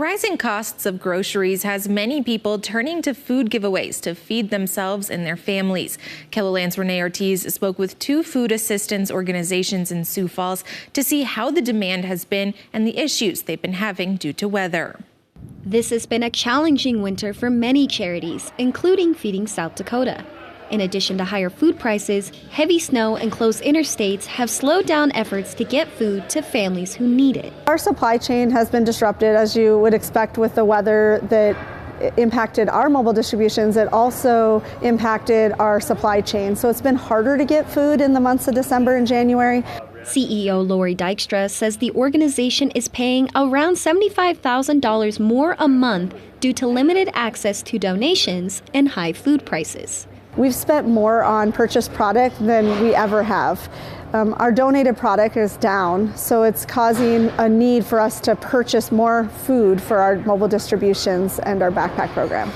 rising costs of groceries has many people turning to food giveaways to feed themselves and their families. KELOLAND's Renee Ortiz spoke with 2 food assistance organizations in Sioux Falls to see how the demand has been and the issues they've been having due to weather. This has been a challenging winter for many charities, including Feeding South Dakota. In addition to higher food prices, heavy snow and closed interstates have slowed down efforts to get food to families who need it. Our supply chain has been disrupted, as you would expect with the weather that impacted our mobile distributions. It also impacted our supply chain. So it's been harder to get food in the months of December and January. CEO Lori Dykstra says the organization is paying around $75,000 more a month due to limited access to donations and high food prices. We've spent more on purchased product than we ever have. Our donated product is down, so it's causing a need for us to purchase more food for our mobile distributions and our backpack program.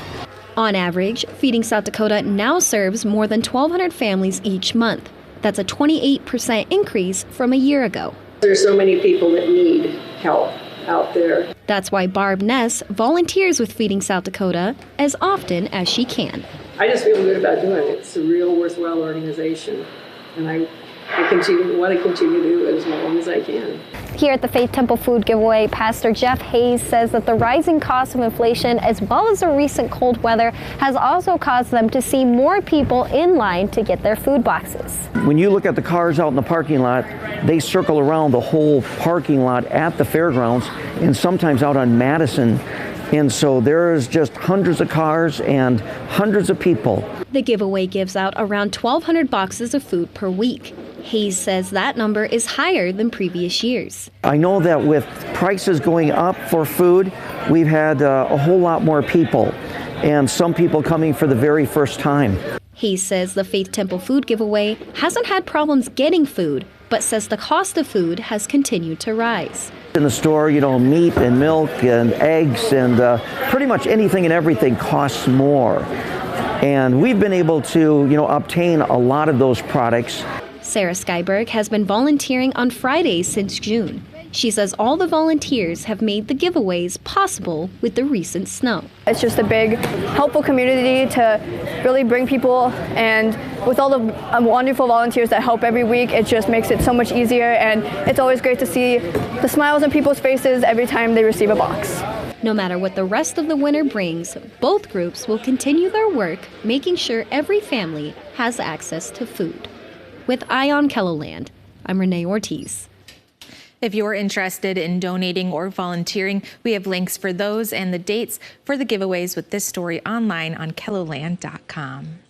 On average, Feeding South Dakota now serves more than 1,200 families each month. That's a 28% increase from a year ago. There's so many people that need help out there. That's why Barb Ness volunteers with Feeding South Dakota as often as she can. I just feel good about doing it. It's a real worthwhile organization, and I want to continue to do it as long as I can. Here at the Faith Temple Food Giveaway, Pastor Jeff Hayes says that the rising cost of inflation as well as the recent cold weather has also caused them to see more people in line to get their food boxes. When you look at the cars out in the parking lot, they circle around the whole parking lot at the fairgrounds and sometimes out on Madison. And so there's just hundreds of cars and hundreds of people. The giveaway gives out around 1,200 boxes of food per week. Hayes says that number is higher than previous years. I know that with prices going up for food, we've had a whole lot more people, and some people coming for the very first time. Hayes says the Faith Temple Food Giveaway hasn't had problems getting food, but says the cost of food has continued to rise. In the store, meat and milk and eggs and pretty much anything and everything costs more. And we've been able to, obtain a lot of those products. Sarah Skyberg has been volunteering on Fridays since June. She says all the volunteers have made the giveaways possible with the recent snow. It's just a big, helpful community to really bring people, and with all the wonderful volunteers that help every week, it just makes it so much easier, and it's always great to see the smiles on people's faces every time they receive a box. No matter what the rest of the winter brings, both groups will continue their work, making sure every family has access to food. With Eye on KELOLAND, I'm Renee Ortiz. If you're interested in donating or volunteering, we have links for those and the dates for the giveaways with this story online on KELOLAND.com.